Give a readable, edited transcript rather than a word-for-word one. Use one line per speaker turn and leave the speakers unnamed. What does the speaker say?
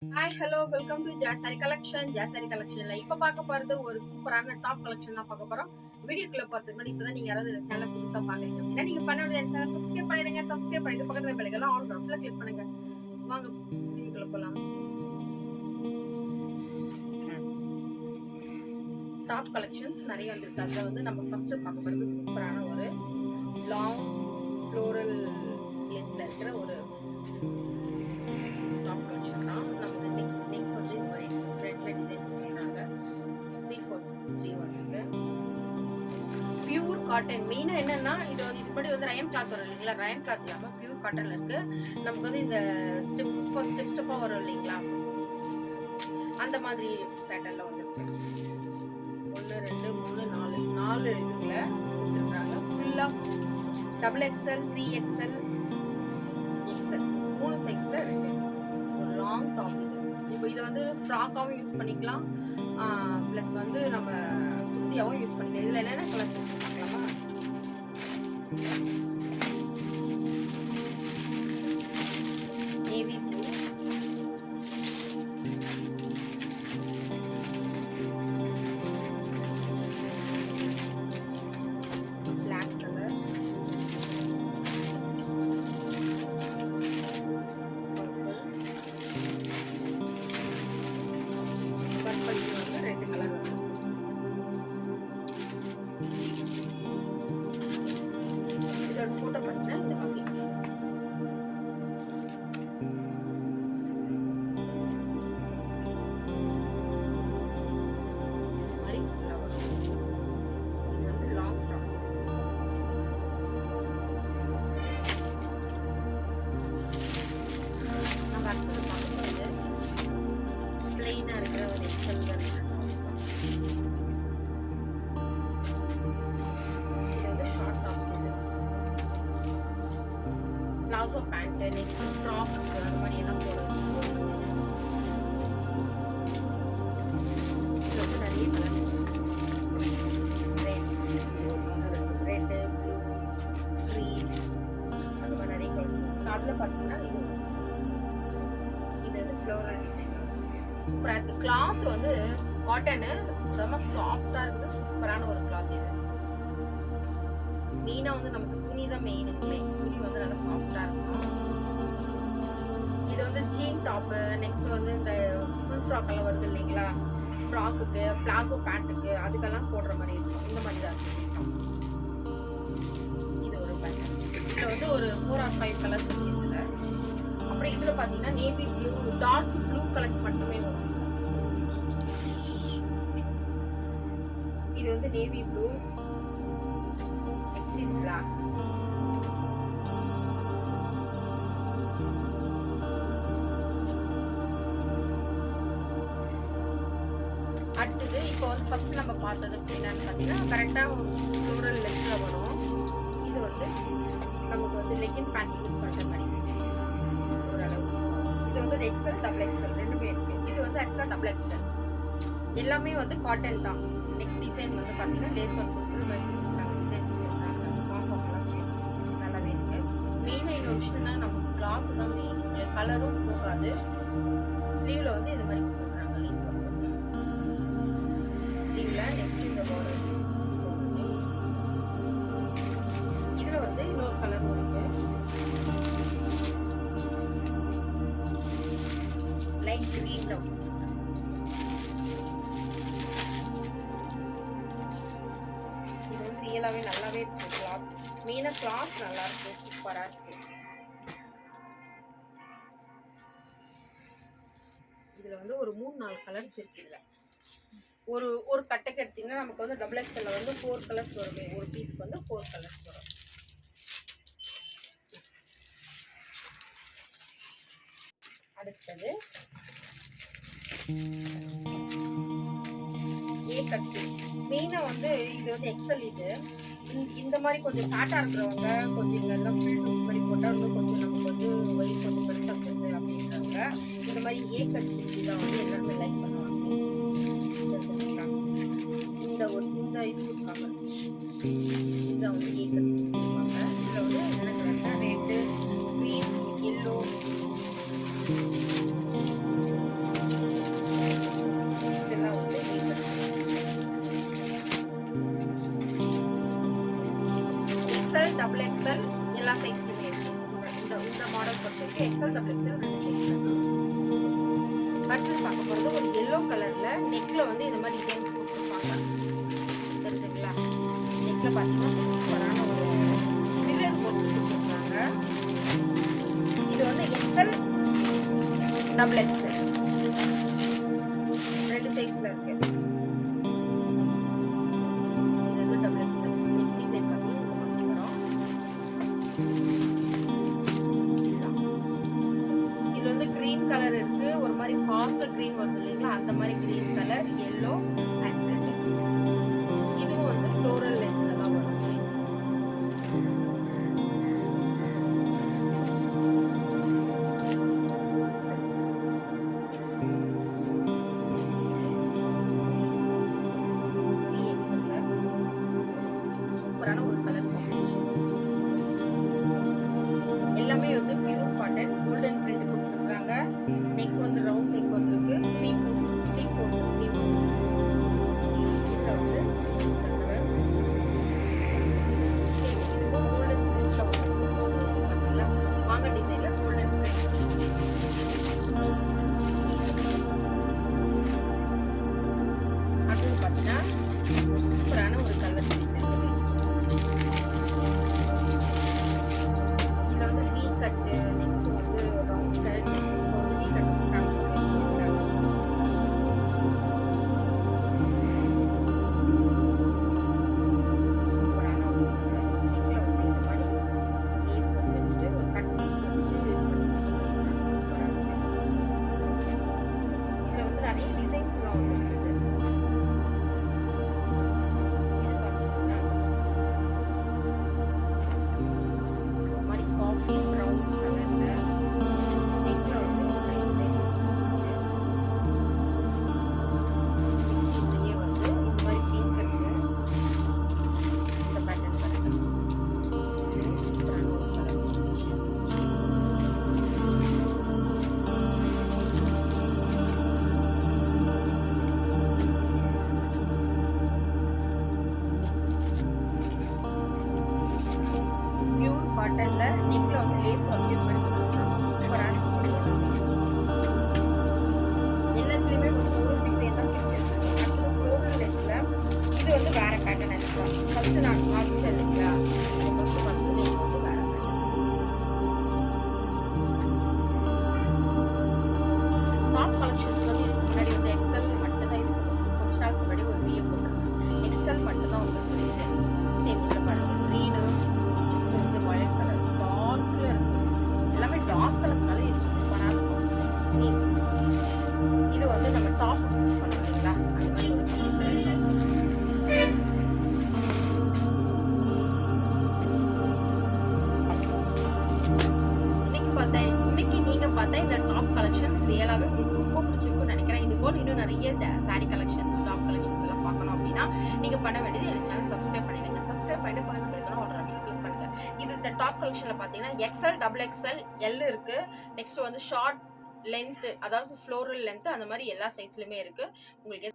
Hi hello welcome to ஜாசாரி collection. ஜாசாரி கலெக்ஷன்ல இப்ப பார்க்க போறது ஒரு சூப்பரான டாப் கலெக்ஷன் தான் பார்க்க போறோம். வீடியோக்குள்ள பார்த்துக்கு முன்னாடி இப்பதான் நீங்க யாராவது இந்த சேனல் புதுசா பாக்குறீங்க அப்படின்னா நீங்க பண்ண வேண்டிய சேனல் சப்ஸ்கிரைப் பண்ணிடுங்க. சப்ஸ்கிரைப் பண்ணிட்டு பக்கத்துல பெல் ஐகான் ஆல் பட்டன்ல கிளிக் பண்ணுங்க. வாங்க வீடியோக்குள்ள போலாம். டாப் கலெக்ஷன்ஸ் நிறைய வந்திருக்கு. அதுல வந்து நம்ம ஃபர்ஸ்ட் பார்க்க போறது சூப்பரான ஒரு லாங் ஃப்ளோரல் லென்த்ல இருக்கிற ஒரு டாப் கலெக்ஷன் தான். நம்ம நெக் வந்து இந்த மாதிரி ஃப்ரண்ட்ல டிசைன் பண்ணிருக்காங்க. 3/4 ஸ்லீவ் வந்துருக்கு. Pure cotton. மெயினா என்னன்னா இது வந்து இதுபடி வந்து ரயன் கிளாத் வரும் இல்லைங்களா? ரயன் கிளாத் இல்லாம பியூர் காட்டன்ல இருக்கு. நமக்கு வந்து இந்த ஸ்டெப்பா வரும் இல்லைங்களா? அந்த மாதிரி பேட்டர்ன்ல வந்துருக்கு. 1 2 3 4 இதுல கொடுத்துருக்காங்க. ஃபுல்லா XXL 3XL XL 3 சைஸ்ல இருக்கு. ஒரு லாங் டாப் இது. இப்போ இதை வந்து ஃப்ராக்காவும் யூஸ் பண்ணிக்கலாம், ப்ளஸ் வந்து நம்ம குர்த்தியாவும் யூஸ் பண்ணிக்கலாம். இதில் என்னென்ன கலர்ஸ் பார்க்கலாமா? Navy blue, black colour, purple வந்து ரெண்டு கலர் வந்து இதோட ஃபோட்டோ பார்த்தீங்கன்னா இந்த மாதிரி ஃபுல்லாக வரும். இது வந்து லாங் ஃப்ராக். நம்ம அடுத்தது பார்க்க போகிறது பிளெயினாக இருக்கிற ஒரு எக்ஸல் தான். இது வந்து ஷார்ட் டாப்ஸ். இது பிளாசோ பேண்ட், நெக்ஸ்ட் ஃப்ராக் அந்த மாதிரி எல்லாம் போடுறது. இது வந்து நிறைய கலர், ரெட்டு, ப்ளூ, க்ரீன், அந்த மாதிரி நிறைய கலர்ஸ். அதில் பார்த்தீங்கன்னா இது வந்து ஃப்ளோரல் டிசைன் சூப்பராக இருக்குது. கிளாத் வந்து காட்டனு செம்ம சாஃப்டாக இருக்குது. சூப்பரான ஒரு கிளாத் இது. மெயினாக வந்து நமக்கு துணி தான் மெயினுங்களே. துணி வந்து நல்லா சாஃப்டாக இருக்கும். இது வந்து ஜீன் டாப்பு, நெக்ஸ்ட் வந்து இந்த ஃபுல் ஃப்ராக் எல்லாம் வருது இல்லைங்களா? ஃப்ராக்குக்கு, பிளாசோ பேண்ட்டுக்கு அதுக்கெல்லாம் போடுற மாதிரி இருக்கும். இந்த மாதிரி தான் இருக்கும். இது ஒரு பேண்ட். இதில் வந்து ஒரு 4 or 5 கலர்ஸ் இருக்குது இதில். அப்புறம் இதில் பார்த்தீங்கன்னா navy blue, dark blue colours மட்டுமே வரும். இது வந்து நேவி ப்ளூ, நெக்ஸ்ட் இது பிளாக். அடுத்தது இப்போ வந்து ஃபர்ஸ்ட் நம்ம பார்த்தது என்னன்னு பார்த்தீங்கன்னா கரெக்டாக ஃப்ளோரல் லெக்கில் வரும். இது வந்து நமக்கு வந்து லெக்கின் பேண்ட் யூஸ் பண்ணுற மாதிரி ஓரளவு. இது வந்து XL XXL ரெண்டுமே இருக்கு. இது வந்து ஆக்சுவலாக XXL. எல்லாமே வந்து காட்டன் தான். நெக் டிசைன் வந்து பார்த்தீங்கன்னா லேஸ் ஒர்க் கொடுத்து டிசைன் கொடுத்துருக்காங்க. காம்பவுண்ட்லாம் நல்லாவே இருக்கு. மெயினாக இன்னொரு விஷயம்னா நமக்கு கிளாத் தான் மெயின். கலரும் போகாது. ஸ்லீவில் வந்து இந்த மாதிரி கொடுத்துருக்காங்க லேஸ் ஒர்க் ஸ்லீவில். நெக்ஸ்ட் இந்த பார்டர். இதில் வந்து இன்னொரு கலர் இருக்கு. லைட் கிரீன்ல இது வந்து ரியலாவே நல்லாவே இருக்கு. கிளாத் மெயினாக கிளாத் நல்லா இருக்கு, சூப்பராக இருக்கு. இதுல வந்து ஒரு 3-4 கலர்ஸ் இருக்கு. இதுல ஒரு கட்டைக்கு எடுத்தீங்கன்னா நமக்கு வந்து XXL வந்து 4 கலர்ஸ் வருமே. ஒரு பீஸ்க்கு வந்து 4 கலர்ஸ் வரும். அடுத்தது ஏ கட்டு. மெயினாக வந்து இது வந்து XL. இது இந்த மாதிரி கொஞ்சம் ஃபேட்டாக இருக்கிறவங்க கொஞ்சம் இதெல்லாம் ஃபுல் டூஸ் பண்ணி போட்டால் இன்னும் கொஞ்சம் நமக்கு வந்து வெயிட் கொஞ்சம் பெருசாக இருக்குது அப்படின்றாங்க. இந்த மாதிரி ஏ கட்டு தான் வந்து எல்லாருமே லைக் பண்ணுவாங்க. இந்த இது இருக்காங்க. இதை வந்து ஏ கட்டு சொல்லுவாங்க. இதில் வந்து என்ன கலர்னா ரெட்டு, க்ரீன், எல்லோ, எல்லா சைஸ்லயுமே இருக்கு. இந்த மாடல் பொறுத்த வரைக்கும் எக்ஸல் டபுள் எக்ஸல் ரெண்டு சைஸ்ல. அடுத்து பார்க்க போறது ஒரு எல்லோ கலர்ல நெக்ல வந்து இந்த மாதிரி டிசைன்ஸ் கொடுத்துருப்பாங்க. தெரிஞ்சுங்களா? நெக்ல பார்த்தீங்கன்னா சூப்பரான ஒரு மிரர் போட்டு கொடுத்துருக்காங்க. இது வந்து எக்ஸல் டபுள் எக்ஸல் ரெண்டு சைஸ்ல இருக்கு. இது வந்து டபுள் எக்ஸல் நெக் டிசைன் பார்த்தீங்கன்னா இது வந்து கிரீன் கலர் இருக்கு. ஒரு மாதிரி பாச கிரீன் வருது இல்லைங்களா, அந்த மாதிரி green colour, yellow and red. இதுவும் வந்து ஃப்ளோரல் லென்த்ல தான் வரும். சூப்பரான ஒரு கலர் காம்பினேஷன். எல்லாமே வந்து பியூர் காட்டன் கோல்டன் பிரிண்ட் கொடுத்துருக்காங்க. நெக் வந்து ரவுண்ட் நெக் வந்துருக்கு. 3/4 ஸ்லீவ் வந்து கோல்டன் பிரிண்ட்ல வந்து வாங்க டிசைன்ல கோல்டன் பிரிண்ட். அடுத்து பார்த்தீங்கன்னா சூப்பரான ஒரு கலர் டிசைன். இதுல வந்து வீ கட், நெக்ஸ்ட் வந்து ரவுண்ட் கட், வீ கட் ஸ்டார்ட் பண்ணிருக்காங்க. சூப்பரான ஒரு கலர். நெக்ல வந்து இந்த மாதிரி லேஸ் வந்து வச்சுட்டு ஒரு கட் பீஸ் வச்சு சூப்பரா இருக்கு. இதுல வந்து நிறைய டிசைன்ஸ் எல்லாம் வந்துருக்கு. காஃபி ப்ரௌன் கலர்ல நெக்ல வந்து டிசைன் இதுலயே வந்து இந்த மாதிரி பிங்க் கட்ல இந்த பேட்டர்ன் வருது. சூப்பரான ஒரு கலர் காம்பினேஷன். பியூர் காட்டன்ல நெக்ல வந்து லேஸ் வந்து சூப்பரான எல்லாத்துலயுமே ஒரு டிசைன் தான் பிடிச்சிருக்கு. அடுத்தது ஃப்ளோரல் லென்த்ல இது வந்து வேற பேட்டர்ன் இருக்கு. ஃபர்ஸ்ட் நான் காமிச்சேன் இல்லைங்களா, ஃபர்ஸ்ட் வந்து நெக் வந்து வேற பேட்டர்ன். டாப் கலெக்ஷன்ஸ் வந்து இதுக்கு முன்னாடி வந்து எக்ஸல் மட்டும் தான் இருக்கு. கொஞ்ச நாளுக்கு முன்னாடி ஒரு வீடியோ போட்டிருக்கேன். எக்ஸல் மட்டும் தான் வந்து சேம் இதில் பாருங்க க்ரீனு, வந்து வயலட் கலர் டார்க்ல இருக்கு. எல்லாமே டார்க் கலர்ஸ்னால இது சூப்பராக இருக்கும். இது வந்து நம்ம டாப் பண்ணுறீங்களா அந்த மாதிரி ஒரு இன்னைக்கு நீங்க பார்த்தா இந்த டாப் கலெக்ஷன்ஸ் ரியலாகவே உங்களுக்கு ரொம்ப பிடிச்சிருக்கும்னு நினைக்கிறேன். இது போல் இன்னும் நிறைய சாரீ கலெக்ஷன்ஸ் டாப் கலெக்ஷன்ஸ் எல்லாம் பார்க்கணும் அப்படின்னா நீங்க பண்ண வேண்டியது எனக்கு சேனல் சப்ஸ்கிரைப் பண்ணிடுங்க. சப்ஸ்கிரைப் பண்ணிட்டு பக்கத்துல இருக்கிற ஆர்டர் கிளிக் பண்ணுங்க. இது இந்த டாப் கலெக்ஷன்ல பாத்தீங்கன்னா எக்ஸ்எல், டபுள் எக்ஸ்எல், எல் இருக்கு. நெக்ஸ்ட் வந்து ஷார்ட் லென்த், அதாவது ஃப்ளோரல் லென்த், அந்த மாதிரி எல்லா சைஸ்லயுமே இருக்கு. உங்களுக்கு